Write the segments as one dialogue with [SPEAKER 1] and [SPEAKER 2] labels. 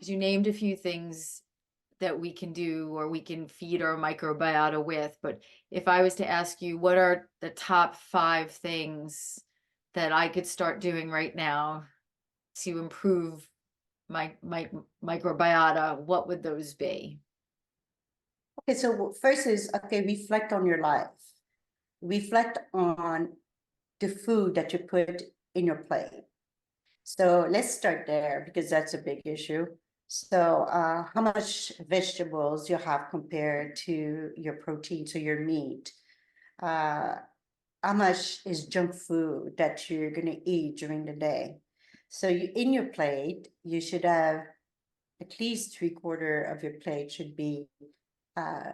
[SPEAKER 1] because you named a few things that we can do or we can feed our microbiota with. But if I was to ask you, what are the top 5 things that I could start doing right now to improve my microbiota, what would those be?
[SPEAKER 2] Okay, so first is, okay, reflect on your life. Reflect on the food that you put in your plate. So let's start there because that's a big issue. So how much vegetables you have compared to your protein, so your meat? Uh, how much is junk food that you're going to eat during the day? So in your plate, you should have at least 3/4 of your plate should be uh,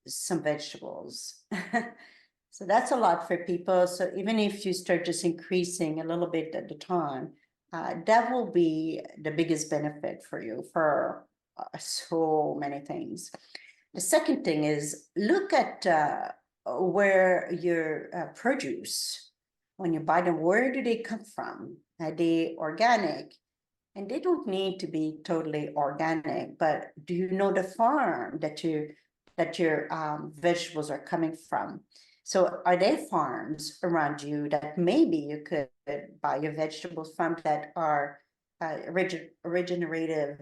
[SPEAKER 2] some vegetables. So that's a lot for people. So even if you start just increasing a little bit at the time, that will be the biggest benefit for you for so many things. The second thing is look at where your produce, when you buy them, where do they come from? Are they organic? And they don't need to be totally organic, but do you know the farm that your vegetables are coming from? So are there farms around you that maybe you could buy your vegetables from that are regenerative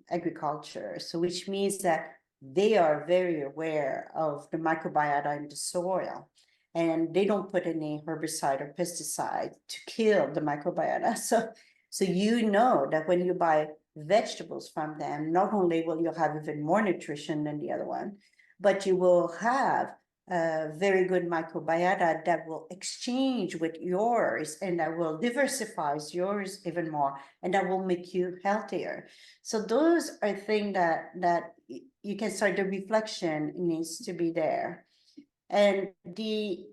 [SPEAKER 2] agriculture? So which means that they are very aware of the microbiota in the soil, and they don't put any herbicide or pesticide to kill the microbiota. So you know that when you buy vegetables from them, not only will you have even more nutrition than the other one, but you will have a very good microbiota that will exchange with yours and that will diversify yours even more, and that will make you healthier. So those are things that you can start. The reflection needs to be there. And the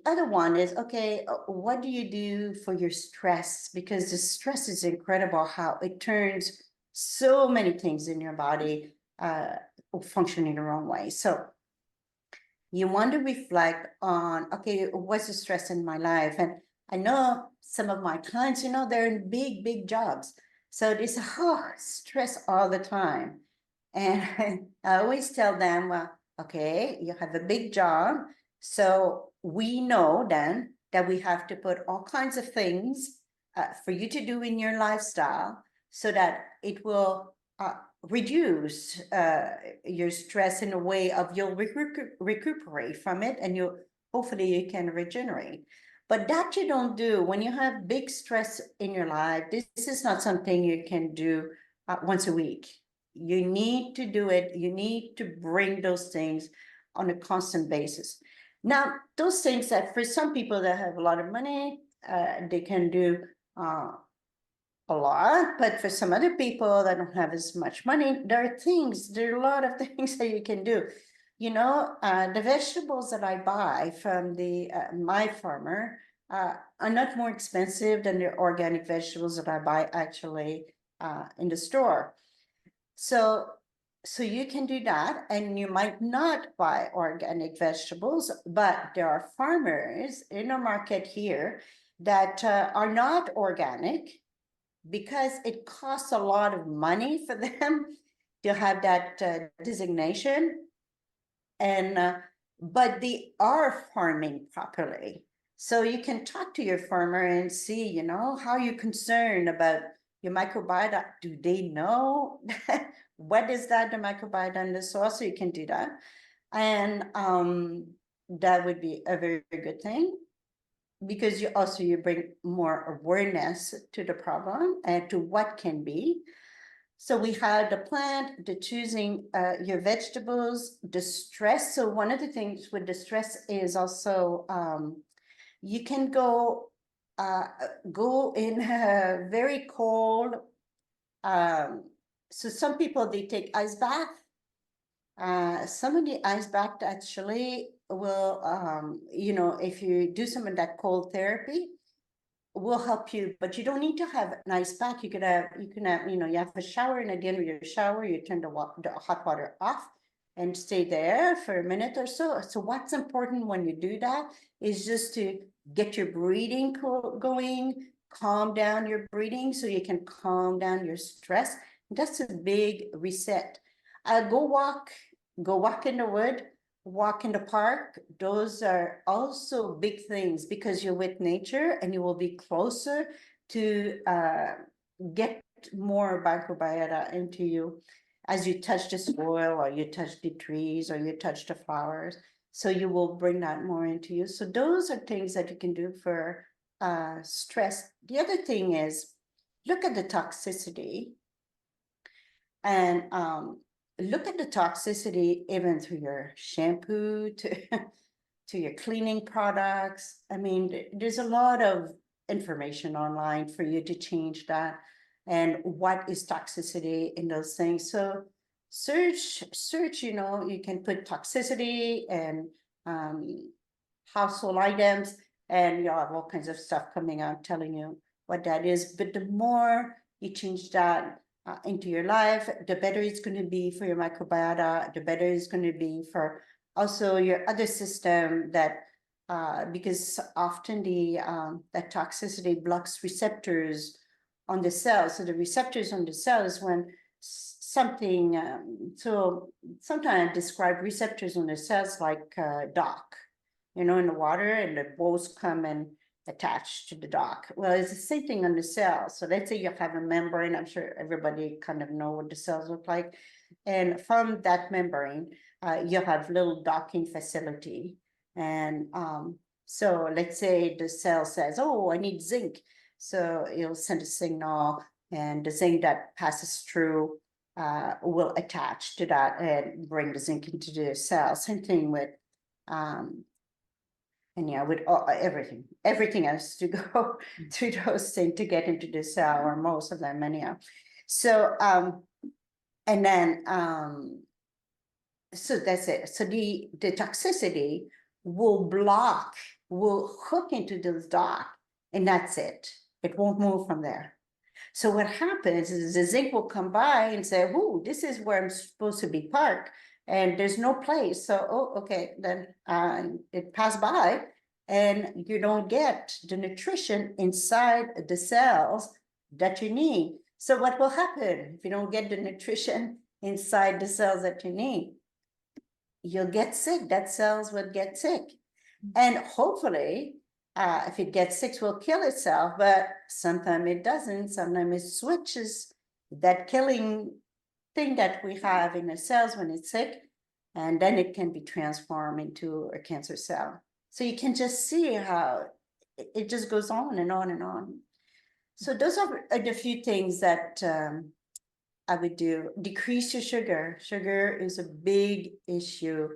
[SPEAKER 2] other one is, okay, what do you do for your stress? Because the stress is incredible how it turns so many things in your body functioning the wrong way. So you want to reflect on, okay, what's the stress in my life? And I know some of my clients, they're in big, big jobs. So they say, oh, stress all the time. And I always tell them, well, okay, you have a big job. So we know then that we have to put all kinds of things for you to do in your lifestyle so that it will reduce your stress in a way of you'll recuperate from it, and hopefully you can regenerate. But that you don't do when you have big stress in your life. This is not something you can do once a week. You need to do it. You need to bring those things on a constant basis. Now, those things that for some people that have a lot of money, they can do a lot, but for some other people that don't have as much money, there are a lot of things that you can do. The vegetables that I buy from my farmer are not more expensive than the organic vegetables that I buy actually in the store. So you can do that, and you might not buy organic vegetables, but there are farmers in the market here that are not organic because it costs a lot of money for them to have that designation. And but they are farming properly. So you can talk to your farmer and see, how you're concerned about your microbiota. Do they know what is that, the microbiota in the soil? So you can do that. And that would be a very, very good thing, because you bring more awareness to the problem and to what can be. So we had the plant, the choosing your vegetables, the stress. So one of the things with the stress is also you can go in a very cold. So some people, they take ice bath. Some of the ice bath actually will, if you do some of that cold therapy, will help you, but you don't need to have an ice bath. You can have, you have a shower, and at the end of your shower, you turn the hot water off and stay there for a minute or so. So what's important when you do that is just to get your breathing going, calm down your breathing so you can calm down your stress. That's a big reset. Go walk in the wood, walk in the park. Those are also big things because you're with nature and you will be closer to get more microbiota into you as you touch the soil or you touch the trees or you touch the flowers. So you will bring that more into you. So those are things that you can do for stress. The other thing is look at the toxicity and look at the toxicity even through your shampoo to to your cleaning products. I mean, there's a lot of information online for you to change that and what is toxicity in those things. So search, you can put toxicity and household items, and you'll have all kinds of stuff coming out telling you what that is. But the more you change that into your life, the better it's going to be for your microbiota, the better it's going to be for also your other system that because often that toxicity blocks receptors on the cells. So the receptors on the cells when something, so sometimes I describe receptors on the cells like dock, in the water, and the balls come and attach to the dock. Well, it's the same thing on the cells. So let's say you have a membrane. I'm sure everybody kind of know what the cells look like. And from that membrane, you have little docking facility. And so let's say the cell says, oh, I need zinc. So it'll send a signal, and the zinc that passes through will attach to that and bring the zinc into the cell. Same thing with and yeah, with everything has to go through those things to get into the cell, or most of them anyhow. So and then so that's it. So the toxicity will hook into those dots, and that's it. It won't move from there. So what happens is the zinc will come by and say, "Ooh, this is where I'm supposed to be parked, and there's no place." So, oh, okay, then it passed by, and you don't get the nutrition inside the cells that you need. So what will happen if you don't get the nutrition inside the cells that you need? You'll get sick. That cells will get sick. And hopefully, if it gets sick, it will kill itself, but sometimes it doesn't. Sometimes it switches that killing thing that we have in the cells when it's sick, and then it can be transformed into a cancer cell. So you can just see how it just goes on and on and on. So those are the few things that I would do. Decrease your sugar. Sugar is a big issue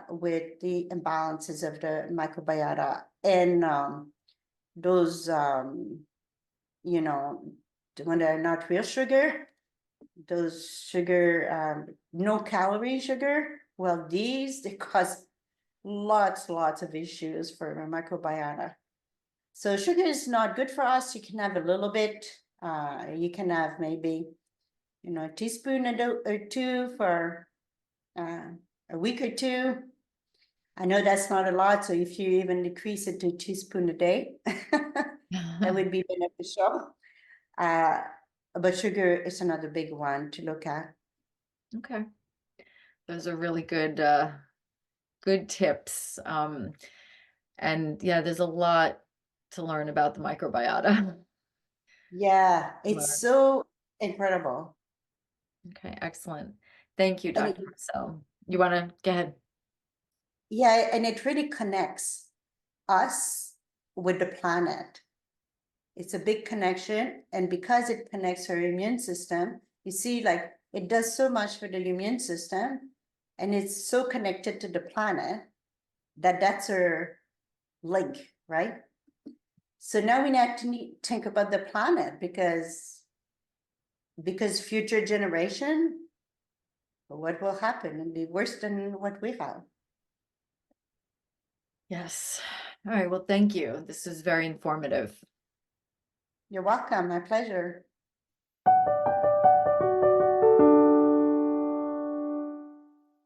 [SPEAKER 2] with the imbalances of the microbiota, and those when they're not real sugar, those sugar, no calorie sugar, well, they cause lots of issues for the microbiota. So sugar is not good for us. You can have a little bit. You can have maybe a teaspoon or two for a week or two. I know that's not a lot, so if you even decrease it to a teaspoon a day, that would be beneficial. But sugar is another big one to look at.
[SPEAKER 1] Okay. Those are really good good tips. And yeah, there's a lot to learn about the microbiota.
[SPEAKER 2] Yeah,
[SPEAKER 1] Learn.
[SPEAKER 2] it's so incredible.
[SPEAKER 1] Okay, excellent. Thank you,
[SPEAKER 2] And
[SPEAKER 1] Dr. Marcel. You want to go ahead?
[SPEAKER 2] yeah, and it really connects us with the planet. It's a big connection, and because it connects our immune system, you see, like, it does so much for the immune system, and it's so connected to the planet that's our link, right? So now we have to think about the planet because future generation, what will happen and be worse than what we have.
[SPEAKER 1] Yes. All right. Well, thank you. This is very informative.
[SPEAKER 2] You're welcome. My pleasure.